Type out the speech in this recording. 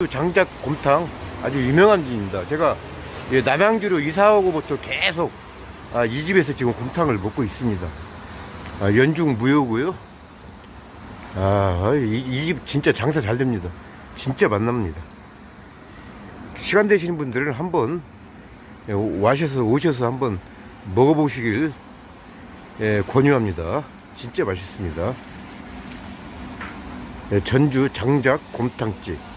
장작 곰탕 아주 유명한 집입니다. 제가 남양주로 이사하고부터 계속 이 집에서 지금 곰탕을 먹고 있습니다. 연중 무효고요. 이 집 진짜 장사 잘 됩니다. 진짜 맛납니다. 시간 되시는 분들은 한번 오셔서 한번 먹어보시길 권유합니다. 진짜 맛있습니다. 전주 장작 곰탕집.